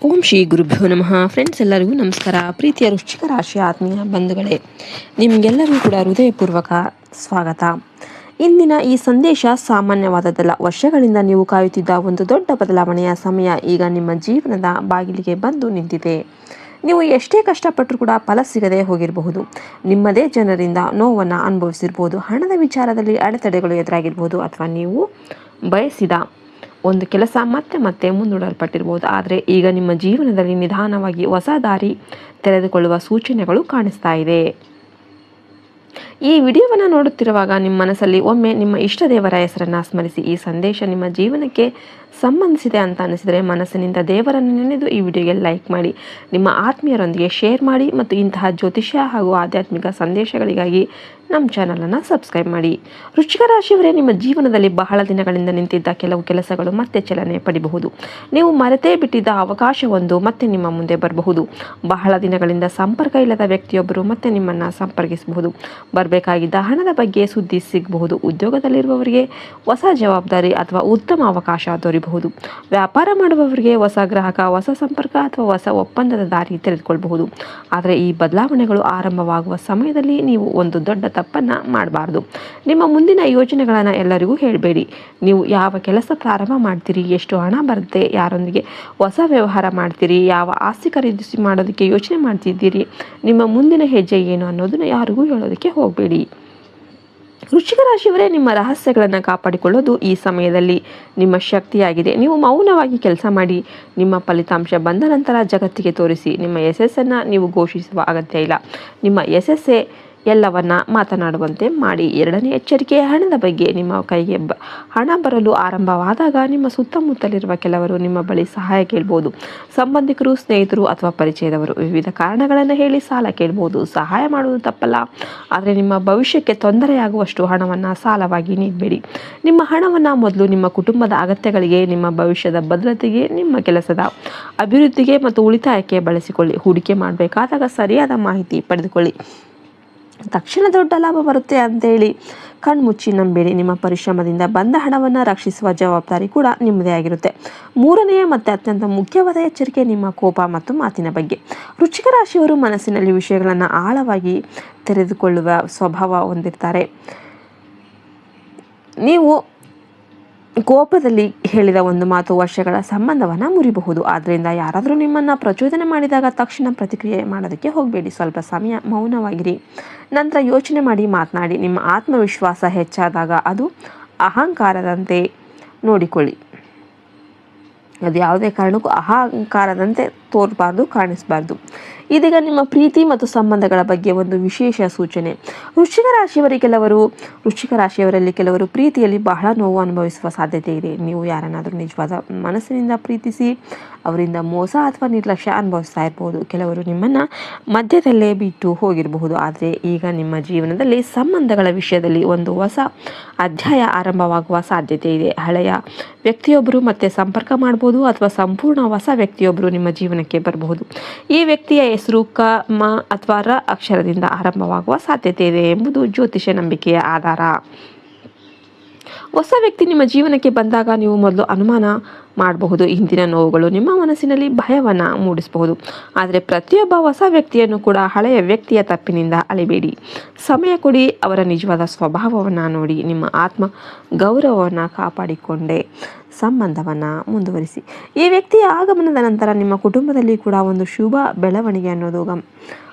ಓಂ ಶ್ರೀ ಗುರುಭ್ಯೋ ನಮಃ. ಫ್ರೆಂಡ್ಸ್, ಎಲ್ಲರಿಗೂ ನಮಸ್ಕಾರ. ಪ್ರೀತಿಯ ವೃಶ್ಚಿಕ ರಾಶಿಯ ಆತ್ಮೀಯ ಬಂಧುಗಳೇ, ನಿಮಗೆಲ್ಲರಿಗೂ ಕೂಡ ಹೃದಯಪೂರ್ವಕ ಸ್ವಾಗತ. ಇಂದಿನ ಈ ಸಂದೇಶ ಸಾಮಾನ್ಯವಾದದ್ದಲ್ಲ. ವರ್ಷಗಳಿಂದ ನೀವು ಕಾಯುತ್ತಿದ್ದ ಒಂದು ದೊಡ್ಡ ಬದಲಾವಣೆಯ ಸಮಯ ಈಗ ನಿಮ್ಮ ಜೀವನದ ಬಾಗಿಲಿಗೆ ಬಂದು ನಿಂತಿದೆ. ನೀವು ಎಷ್ಟೇ ಕಷ್ಟಪಟ್ಟರೂ ಕೂಡ ಫಲ ಸಿಗದೆ ಹೋಗಿರಬಹುದು. ನಿಮ್ಮದೇ ಜನರಿಂದ ನೋವನ್ನು ಅನುಭವಿಸಿರ್ಬೋದು. ಹಣದ ವಿಚಾರದಲ್ಲಿ ಅಡೆತಡೆಗಳು ಎದುರಾಗಿರ್ಬೋದು, ಅಥವಾ ನೀವು ಬಯಸಿದ ಒಂದು ಕೆಲಸ ಮತ್ತೆ ಮುಂದೂಡಲ್ಪಟ್ಟಿರ್ಬೋದು. ಆದರೆ ಈಗ ನಿಮ್ಮ ಜೀವನದಲ್ಲಿ ನಿಧಾನವಾಗಿ ಹೊಸ ದಾರಿ ತೆರೆದುಕೊಳ್ಳುವ ಸೂಚನೆಗಳು ಕಾಣಿಸ್ತಾ ಇದೆ. ಈ ವಿಡಿಯೋವನ್ನು ನೋಡುತ್ತಿರುವಾಗ ನಿಮ್ಮ ಮನಸ್ಸಲ್ಲಿ ಒಮ್ಮೆ ನಿಮ್ಮ ಇಷ್ಟ ದೇವರ ಹೆಸರನ್ನು ಸ್ಮರಿಸಿ. ಈ ಸಂದೇಶ ನಿಮ್ಮ ಜೀವನಕ್ಕೆ ಸಂಬಂಧಿಸಿದೆ ಅಂತ ಅನಿಸಿದರೆ ಮನಸ್ಸಿನಿಂದ ದೇವರನ್ನು ನೆನೆದು ಈ ವಿಡಿಯೋಗೆ ಲೈಕ್ ಮಾಡಿ, ನಿಮ್ಮ ಆತ್ಮೀಯರೊಂದಿಗೆ ಶೇರ್ ಮಾಡಿ ಮತ್ತು ಇಂತಹ ಜ್ಯೋತಿಷ್ಯ ಹಾಗೂ ಆಧ್ಯಾತ್ಮಿಕ ಸಂದೇಶಗಳಿಗಾಗಿ ನಮ್ಮ ಚಾನಲನ್ನು ಸಬ್ಸ್ಕ್ರೈಬ್ ಮಾಡಿ. ವೃಶ್ಚಿಕ ರಾಶಿಯವರೇ, ನಿಮ್ಮ ಜೀವನದಲ್ಲಿ ಬಹಳ ದಿನಗಳಿಂದ ನಿಂತಿದ್ದ ಕೆಲವು ಕೆಲಸಗಳು ಮತ್ತೆ ಚಲನೆ ಪಡಿಬಹುದು. ನೀವು ಮರೆತೇ ಬಿಟ್ಟಿದ್ದ ಅವಕಾಶವೊಂದು ಮತ್ತೆ ನಿಮ್ಮ ಮುಂದೆ ಬರಬಹುದು. ಬಹಳ ದಿನಗಳಿಂದ ಸಂಪರ್ಕ ಇಲ್ಲದ ವ್ಯಕ್ತಿಯೊಬ್ಬರು ಮತ್ತೆ ನಿಮ್ಮನ್ನು ಸಂಪರ್ಕಿಸಬಹುದು. ಬರಬೇಕಾಗಿದ್ದ ಹಣದ ಬಗ್ಗೆ ಸುದ್ದಿ ಸಿಗಬಹುದು. ಉದ್ಯೋಗದಲ್ಲಿರುವವರಿಗೆ ಹೊಸ ಜವಾಬ್ದಾರಿ ಅಥವಾ ಉತ್ತಮ ಅವಕಾಶ ದೊರೆಯಬಹುದು. ವ್ಯಾಪಾರ ಮಾಡುವವರಿಗೆ ಹೊಸ ಗ್ರಾಹಕ, ಹೊಸ ಸಂಪರ್ಕ ಅಥವಾ ಹೊಸ ಒಪ್ಪಂದದ ದಾರಿ ತೆರೆದುಕೊಳ್ಳಬಹುದು. ಆದರೆ ಈ ಬದಲಾವಣೆಗಳು ಆರಂಭವಾಗುವ ಸಮಯದಲ್ಲಿ ನೀವು ಒಂದು ದೊಡ್ಡ ತಪ್ಪನ್ನು ಮಾಡಬಾರ್ದು. ನಿಮ್ಮ ಮುಂದಿನ ಯೋಜನೆಗಳನ್ನು ಎಲ್ಲರಿಗೂ ಹೇಳಬೇಡಿ. ನೀವು ಯಾವ ಕೆಲಸ ಪ್ರಾರಂಭ ಮಾಡ್ತೀರಿ, ಎಷ್ಟು ಹಣ ಬರುತ್ತೆ, ಯಾರೊಂದಿಗೆ ಹೊಸ ವ್ಯವಹಾರ ಮಾಡ್ತೀರಿ, ಯಾವ ಆಸ್ತಿ ಖರೀದಿಸಿ ಮಾಡೋದಕ್ಕೆ ಯೋಚನೆ ಮಾಡ್ತಿದ್ದೀರಿ, ನಿಮ್ಮ ಮುಂದಿನ ಹೆಜ್ಜೆ ಏನು ಅನ್ನೋದನ್ನು ಯಾರಿಗೂ ಹೇಳೋದಕ್ಕೆ ಹೋಗಬೇಡಿ. ವೃಶ್ಚಿಕ ರಾಶಿಯವರೇ, ನಿಮ್ಮ ರಹಸ್ಯಗಳನ್ನು ಕಾಪಾಡಿಕೊಳ್ಳೋದು ಈ ಸಮಯದಲ್ಲಿ ನಿಮ್ಮ ಶಕ್ತಿಯಾಗಿದೆ. ನೀವು ಮೌನವಾಗಿ ಕೆಲಸ ಮಾಡಿ. ನಿಮ್ಮ ಫಲಿತಾಂಶ ಬಂದ ನಂತರ ಜಗತ್ತಿಗೆ ತೋರಿಸಿ. ನಿಮ್ಮ ಯಶಸ್ಸನ್ನು ನೀವು ಘೋಷಿಸುವ ಅಗತ್ಯ ಇಲ್ಲ. ನಿಮ್ಮ ಯಶಸ್ಸೇ ಎಲ್ಲವನ್ನ ಮಾತನಾಡುವಂತೆ ಮಾಡಿ. ಎರಡನೇ ಎಚ್ಚರಿಕೆ, ಹಣದ ಬಗ್ಗೆ. ನಿಮ್ಮ ಕೈಗೆ ಹಣ ಬರಲು ಆರಂಭವಾದಾಗ ನಿಮ್ಮ ಸುತ್ತಮುತ್ತಲಿರುವ ಕೆಲವರು ನಿಮ್ಮ ಬಳಿ ಸಹಾಯ ಕೇಳ್ಬೋದು. ಸಂಬಂಧಿಕರು, ಸ್ನೇಹಿತರು ಅಥವಾ ಪರಿಚಯದವರು ವಿವಿಧ ಕಾರಣಗಳನ್ನು ಹೇಳಿ ಸಾಲ ಕೇಳ್ಬೋದು. ಸಹಾಯ ಮಾಡುವುದು ತಪ್ಪಲ್ಲ, ಆದರೆ ನಿಮ್ಮ ಭವಿಷ್ಯಕ್ಕೆ ತೊಂದರೆಯಾಗುವಷ್ಟು ಹಣವನ್ನು ಸಾಲವಾಗಿ ನೀಡಬೇಡಿ. ನಿಮ್ಮ ಹಣವನ್ನು ಮೊದಲು ನಿಮ್ಮ ಕುಟುಂಬದ ಅಗತ್ಯಗಳಿಗೆ, ನಿಮ್ಮ ಭವಿಷ್ಯದ ಭದ್ರತೆಗೆ, ನಿಮ್ಮ ಕೆಲಸದ ಅಭಿವೃದ್ಧಿಗೆ ಮತ್ತು ಉಳಿತಾಯಕ್ಕೆ ಬಳಸಿಕೊಳ್ಳಿ. ಹೂಡಿಕೆ ಮಾಡಬೇಕಾದಾಗ ಸರಿಯಾದ ಮಾಹಿತಿ ಪಡೆದುಕೊಳ್ಳಿ. ತಕ್ಷಣ ದೊಡ್ಡ ಲಾಭ ಬರುತ್ತೆ ಅಂತೇಳಿ ಕಣ್ಮುಚ್ಚಿ ನಂಬೇಡಿ. ನಿಮ್ಮ ಪರಿಶ್ರಮದಿಂದ ಬಂದ ಹಣವನ್ನು ರಕ್ಷಿಸುವ ಜವಾಬ್ದಾರಿ ಕೂಡ ನಿಮ್ಮದೇ ಆಗಿರುತ್ತೆ. ಮೂರನೆಯ ಮತ್ತು ಅತ್ಯಂತ ಮುಖ್ಯವಾದ ಎಚ್ಚರಿಕೆ, ನಿಮ್ಮ ಕೋಪ ಮತ್ತು ಮಾತಿನ ಬಗ್ಗೆ. ವೃಶ್ಚಿಕ ರಾಶಿಯವರು ಮನಸ್ಸಿನಲ್ಲಿ ವಿಷಯಗಳನ್ನು ಆಳವಾಗಿ ತೆರೆದುಕೊಳ್ಳುವ ಸ್ವಭಾವ ಹೊಂದಿರ್ತಾರೆ. ನೀವು ಕೋಪದಲ್ಲಿ ಹೇಳಿದ ಒಂದು ಮಾತು ವರ್ಷಗಳ ಸಂಬಂಧವನ್ನು ಮುರಿಬಹುದು. ಆದ್ದರಿಂದ ಯಾರಾದರೂ ನಿಮ್ಮನ್ನು ಪ್ರಚೋದನೆ ಮಾಡಿದಾಗ ತಕ್ಷಣ ಪ್ರತಿಕ್ರಿಯೆ ಮಾಡೋದಕ್ಕೆ ಹೋಗಬೇಡಿ. ಸ್ವಲ್ಪ ಸಮಯ ಮೌನವಾಗಿರಿ, ನಂತರ ಯೋಚನೆ ಮಾಡಿ ಮಾತನಾಡಿ. ನಿಮ್ಮ ಆತ್ಮವಿಶ್ವಾಸ ಹೆಚ್ಚಾದಾಗ ಅದು ಅಹಂಕಾರದಂತೆ ನೋಡಿಕೊಳ್ಳಿ. ಅದು ಯಾವುದೇ ಕಾರಣಕ್ಕೂ ಅಹಂಕಾರದಂತೆ ತೋರಬಾರ್ದು, ಕಾಣಿಸಬಾರ್ದು. ಇದೀಗ ನಿಮ್ಮ ಪ್ರೀತಿ ಮತ್ತು ಸಂಬಂಧಗಳ ಬಗ್ಗೆ ಒಂದು ವಿಶೇಷ ಸೂಚನೆ. ವೃಶ್ಚಿಕ ರಾಶಿಯವರಲ್ಲಿ ಕೆಲವರು ಪ್ರೀತಿಯಲ್ಲಿ ಬಹಳ ನೋವು ಅನುಭವಿಸುವ ಸಾಧ್ಯತೆ ಇದೆ. ನೀವು ಯಾರನ್ನಾದರೂ ನಿಜವಾದ ಮನಸ್ಸಿನಿಂದ ಪ್ರೀತಿಸಿ ಅವರಿಂದ ಮೋಸ ಅಥವಾ ನಿರ್ಲಕ್ಷ್ಯ ಅನುಭವಿಸ್ತಾ ಇರ್ಬೋದು. ಕೆಲವರು ನಿಮ್ಮನ್ನು ಮಧ್ಯದಲ್ಲೇ ಬಿಟ್ಟು ಹೋಗಿರಬಹುದು. ಆದರೆ ಈಗ ನಿಮ್ಮ ಜೀವನದಲ್ಲಿ ಸಂಬಂಧಗಳ ವಿಷಯದಲ್ಲಿ ಒಂದು ಹೊಸ ಅಧ್ಯಾಯ ಆರಂಭವಾಗುವ ಸಾಧ್ಯತೆ ಇದೆ. ಹಳೆಯ ವ್ಯಕ್ತಿಯೊಬ್ಬರು ಮತ್ತೆ ಸಂಪರ್ಕ ಮಾಡ್ಬೋದು, ಅಥವಾ ಸಂಪೂರ್ಣ ಹೊಸ ವ್ಯಕ್ತಿಯೊಬ್ಬರು ನಿಮ್ಮ ಜೀವನಕ್ಕೆ ಬರಬಹುದು. ಈ ವ್ಯಕ್ತಿಯ ಹೆಸರು ಕ, ಮ ಅಥವಾ ರ ಅಕ್ಷರದಿಂದ ಆರಂಭವಾಗುವ ಸಾಧ್ಯತೆ ಇದೆ ಎಂಬುದು ಜ್ಯೋತಿಷ್ಯ ನಂಬಿಕೆಯ ಆಧಾರ. ಹೊಸ ವ್ಯಕ್ತಿ ನಿಮ್ಮ ಜೀವನಕ್ಕೆ ಬಂದಾಗ ನೀವು ಮೊದಲು ಅನುಮಾನ ಮಾಡಬಹುದು. ಹಿಂದಿನ ನೋವುಗಳು ನಿಮ್ಮ ಮನಸ್ಸಿನಲ್ಲಿ ಭಯವನ್ನು ಮೂಡಿಸಬಹುದು. ಆದರೆ ಪ್ರತಿಯೊಬ್ಬ ಹೊಸ ವ್ಯಕ್ತಿಯನ್ನು ಕೂಡ ಹಳೆಯ ವ್ಯಕ್ತಿಯ ತಪ್ಪಿನಿಂದ ಅಳಿಬೇಡಿ. ಸಮಯ ಕೊಡಿ, ಅವರ ನಿಜವಾದ ಸ್ವಭಾವವನ್ನು ನೋಡಿ. ನಿಮ್ಮ ಆತ್ಮ ಗೌರವವನ್ನು ಕಾಪಾಡಿಕೊಂಡೇ ಸಂಬಂಧವನ್ನು ಮುಂದುವರಿಸಿ. ಈ ವ್ಯಕ್ತಿಯ ಆಗಮನದ ನಂತರ ನಿಮ್ಮ ಕುಟುಂಬದಲ್ಲಿ ಕೂಡ ಒಂದು ಶುಭ ಬೆಳವಣಿಗೆ ಅನ್ನೋದು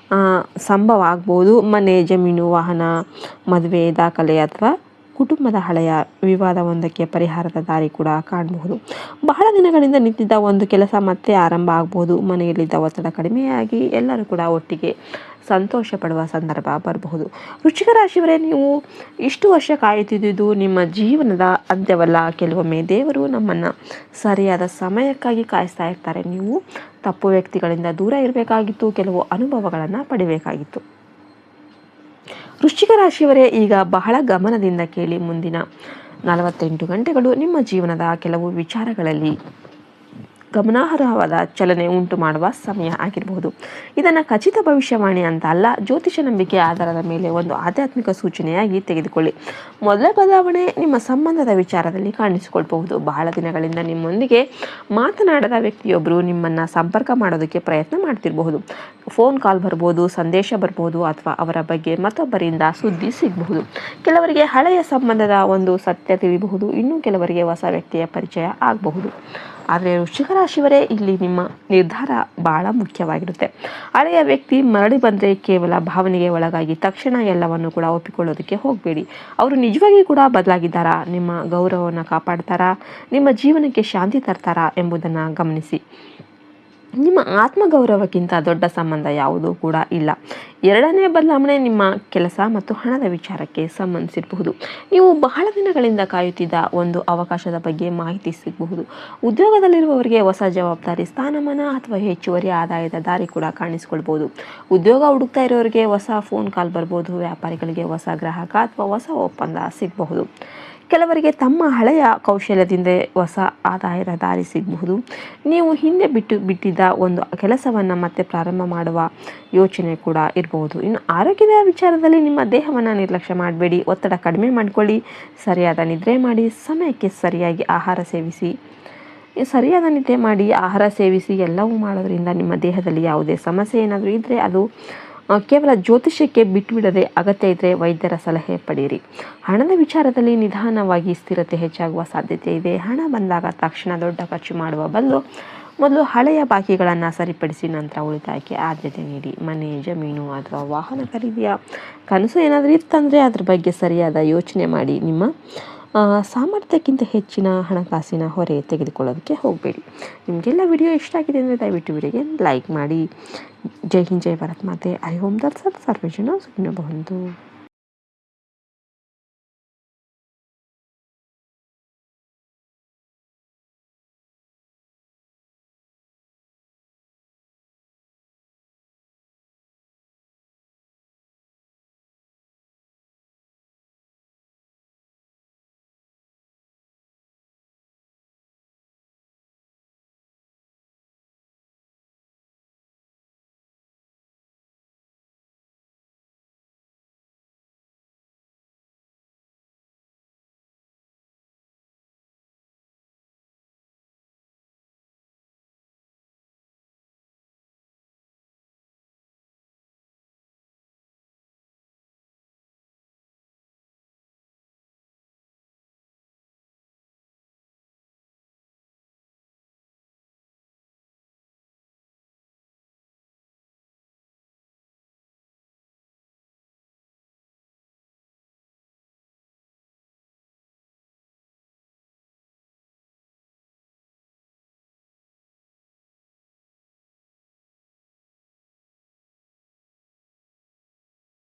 ಸಂಭವ ಆಗ್ಬೋದು. ಮನೆ, ಜಮೀನು, ವಾಹನ, ಮದುವೆ, ದಾಖಲೆ ಅಥವಾ ಕುಟುಂಬದ ಹಳೆಯ ವಿವಾದವೊಂದಕ್ಕೆ ಪರಿಹಾರದ ದಾರಿ ಕೂಡ ಕಾಣಬಹುದು. ಬಹಳ ದಿನಗಳಿಂದ ನಿಂತಿದ್ದ ಒಂದು ಕೆಲಸ ಮತ್ತೆ ಆರಂಭ ಆಗ್ಬೋದು. ಮನೆಯಲ್ಲಿದ್ದ ಒತ್ತಡ ಕಡಿಮೆಯಾಗಿ ಎಲ್ಲರೂ ಕೂಡ ಒಟ್ಟಿಗೆ ಸಂತೋಷ ಪಡುವ ಸಂದರ್ಭ ಬರಬಹುದು. ವೃಶ್ಚಿಕ ರಾಶಿಯವರೇ, ನೀವು ಇಷ್ಟು ವರ್ಷ ಕಾಯುತ್ತಿದ್ದುದು ನಿಮ್ಮ ಜೀವನದ ಅಂತ್ಯವಲ್ಲ. ಕೆಲವೊಮ್ಮೆ ದೇವರು ನಮ್ಮನ್ನು ಸರಿಯಾದ ಸಮಯಕ್ಕಾಗಿ ಕಾಯಿಸ್ತಾ ಇರ್ತಾರೆ. ನೀವು ತಪ್ಪು ವ್ಯಕ್ತಿಗಳಿಂದ ದೂರ ಇರಬೇಕಾಗಿತ್ತು, ಕೆಲವು ಅನುಭವಗಳನ್ನು ಪಡಿಬೇಕಾಗಿತ್ತು. ವೃಶ್ಚಿಕ ರಾಶಿಯವರೇ, ಈಗ ಬಹಳ ಗಮನದಿಂದ ಕೇಳಿ. ಮುಂದಿನ 48 ಗಂಟೆಗಳು ನಿಮ್ಮ ಜೀವನದ ಕೆಲವು ವಿಚಾರಗಳಲ್ಲಿ ಗಮನಾರ್ಹವಾದ ಚಲನೆ ಉಂಟು ಮಾಡುವ ಸಮಯ ಆಗಿರಬಹುದು. ಇದನ್ನು ಖಚಿತ ಭವಿಷ್ಯವಾಣಿ ಅಂತ ಅಲ್ಲ, ಜ್ಯೋತಿಷ ನಂಬಿಕೆ ಆಧಾರದ ಮೇಲೆ ಒಂದು ಆಧ್ಯಾತ್ಮಿಕ ಸೂಚನೆಯಾಗಿ ತೆಗೆದುಕೊಳ್ಳಿ. ಮೊದಲ ಬದಲಾವಣೆ ನಿಮ್ಮ ಸಂಬಂಧದ ವಿಚಾರದಲ್ಲಿ ಕಾಣಿಸಿಕೊಳ್ಬಹುದು. ಬಹಳ ದಿನಗಳಿಂದ ನಿಮ್ಮೊಂದಿಗೆ ಮಾತನಾಡದ ವ್ಯಕ್ತಿಯೊಬ್ಬರು ನಿಮ್ಮನ್ನು ಸಂಪರ್ಕ ಮಾಡೋದಕ್ಕೆ ಪ್ರಯತ್ನ ಮಾಡ್ತಿರಬಹುದು. ಫೋನ್ ಕಾಲ್ ಬರ್ಬೋದು, ಸಂದೇಶ ಬರ್ಬೋದು, ಅಥವಾ ಅವರ ಬಗ್ಗೆ ಮತ್ತೊಬ್ಬರಿಂದ ಸುದ್ದಿ ಸಿಗಬಹುದು. ಕೆಲವರಿಗೆ ಹಳೆಯ ಸಂಬಂಧದ ಒಂದು ಸತ್ಯ ತಿಳಿಬಹುದು, ಇನ್ನು ಕೆಲವರಿಗೆ ಹೊಸ ವ್ಯಕ್ತಿಯ ಪರಿಚಯ ಆಗಬಹುದು. ಆದರೆ ವೃಶ್ಚಿಕ ರಾಶಿಯವರೇ, ಇಲ್ಲಿ ನಿಮ್ಮ ನಿರ್ಧಾರ ಬಹಳ ಮುಖ್ಯವಾಗಿರುತ್ತೆ. ಹಳೆಯ ವ್ಯಕ್ತಿ ಮರಳಿ ಬಂದರೆ ಕೇವಲ ಭಾವನೆಗೆ ಒಳಗಾಗಿ ತಕ್ಷಣ ಎಲ್ಲವನ್ನು ಕೂಡ ಒಪ್ಪಿಕೊಳ್ಳೋದಕ್ಕೆ ಹೋಗಬೇಡಿ. ಅವರು ನಿಜವಾಗಿ ಕೂಡ ಬದಲಾಗಿದ್ದಾರಾ, ನಿಮ್ಮ ಗೌರವವನ್ನು ಕಾಪಾಡ್ತಾರಾ, ನಿಮ್ಮ ಜೀವನಕ್ಕೆ ಶಾಂತಿ ತರ್ತಾರಾ ಎಂಬುದನ್ನು ಗಮನಿಸಿ. ನಿಮ್ಮ ಆತ್ಮಗೌರವಕ್ಕಿಂತ ದೊಡ್ಡ ಸಂಬಂಧ ಯಾವುದೂ ಕೂಡ ಇಲ್ಲ. ಎರಡನೇ ಬದಲಾವಣೆ ನಿಮ್ಮ ಕೆಲಸ ಮತ್ತು ಹಣದ ವಿಚಾರಕ್ಕೆ ಸಂಬಂಧಿಸಿರಬಹುದು. ನೀವು ಬಹಳ ದಿನಗಳಿಂದ ಕಾಯುತ್ತಿದ್ದ ಒಂದು ಅವಕಾಶದ ಬಗ್ಗೆ ಮಾಹಿತಿ ಸಿಗಬಹುದು. ಉದ್ಯೋಗದಲ್ಲಿರುವವರಿಗೆ ಹೊಸ ಜವಾಬ್ದಾರಿ, ಸ್ಥಾನಮಾನ ಅಥವಾ ಹೆಚ್ಚುವರಿ ಆದಾಯದ ದಾರಿ ಕೂಡ ಕಾಣಿಸಿಕೊಳ್ಬೋದು. ಉದ್ಯೋಗ ಹುಡುಕ್ತಾ ಇರೋರಿಗೆ ಹೊಸ ಫೋನ್ ಕಾಲ್ ಬರ್ಬೋದು. ವ್ಯಾಪಾರಿಗಳಿಗೆ ಹೊಸ ಗ್ರಾಹಕ ಅಥವಾ ಹೊಸ ಒಪ್ಪಂದ ಸಿಗಬಹುದು. ಕೆಲವರಿಗೆ ತಮ್ಮ ಹಳೆಯ ಕೌಶಲ್ಯದಿಂದ ಹೊಸ ಆದಾಯದ ದಾರಿ ಸಿಗಬಹುದು. ನೀವು ಹಿಂದೆ ಬಿಟ್ಟಿದ್ದ ಒಂದು ಕೆಲಸವನ್ನು ಮತ್ತೆ ಪ್ರಾರಂಭ ಮಾಡುವ ಯೋಚನೆ ಕೂಡ ಇರಬಹುದು. ಇನ್ನು ಆರೋಗ್ಯದ ವಿಚಾರದಲ್ಲಿ ನಿಮ್ಮ ದೇಹವನ್ನು ನಿರ್ಲಕ್ಷ್ಯ ಮಾಡಬೇಡಿ. ಒತ್ತಡ ಕಡಿಮೆ ಮಾಡಿಕೊಳ್ಳಿ, ಸರಿಯಾದ ನಿದ್ರೆ ಮಾಡಿ, ಸಮಯಕ್ಕೆ ಸರಿಯಾಗಿ ಸರಿಯಾದ ನಿದ್ದೆ ಮಾಡಿ, ಆಹಾರ ಸೇವಿಸಿ. ಎಲ್ಲವೂ ಮಾಡೋದ್ರಿಂದ ನಿಮ್ಮ ದೇಹದಲ್ಲಿ ಯಾವುದೇ ಸಮಸ್ಯೆ ಏನಾದರೂ ಇದ್ದರೆ ಅದು ಕೇವಲ ಜ್ಯೋತಿಷ್ಯಕ್ಕೆ ಬಿಟ್ಟುಬಿಡದೆ ಅಗತ್ಯ ಇದ್ದರೆ ವೈದ್ಯರ ಸಲಹೆ ಪಡೆಯಿರಿ. ಹಣದ ವಿಚಾರದಲ್ಲಿ ನಿಧಾನವಾಗಿ ಸ್ಥಿರತೆ ಹೆಚ್ಚಾಗುವ ಸಾಧ್ಯತೆ ಇದೆ. ಹಣ ಬಂದಾಗ ತಕ್ಷಣ ದೊಡ್ಡ ಖರ್ಚು ಮಾಡುವ ಬದಲು ಮೊದಲು ಹಳೆಯ ಬಾಕಿಗಳನ್ನು ಸರಿಪಡಿಸಿ ನಂತರ ಉಳಿತಾಯಕ್ಕೆ ಆದ್ಯತೆ ನೀಡಿ. ಮನೆ, ಜಮೀನು ಅಥವಾ ವಾಹನ ಖರೀದಿಯ ಕನಸು ಏನಾದರೂ ಇತ್ತಂದರೆ ಅದ್ರ ಬಗ್ಗೆ ಸರಿಯಾದ ಯೋಚನೆ ಮಾಡಿ. ನಿಮ್ಮ ಸಾಮರ್ಥ್ಯಕ್ಕಿಂತ ಹೆಚ್ಚಿನ ಹಣಕಾಸಿನ ಹೊರೆ ತೆಗೆದುಕೊಳ್ಳೋದಕ್ಕೆ ಹೋಗಬೇಡಿ. ನಿಮಗೆಲ್ಲ ವಿಡಿಯೋ ಇಷ್ಟ ಆಗಿದೆ ಅಂದರೆ ದಯವಿಟ್ಟು ವಿಡಿಯೋಗೆ ಲೈಕ್ ಮಾಡಿ. ಜೈ ಹಿಂದ್, ಜೈ ಭಾರತ್ ಮಾತೆ. ಹರಿ ಓಂ ತತ್ಸತ್. ಸರ್ವೇ ಜನ ಸುಖಿನೋ ಭವಂತು.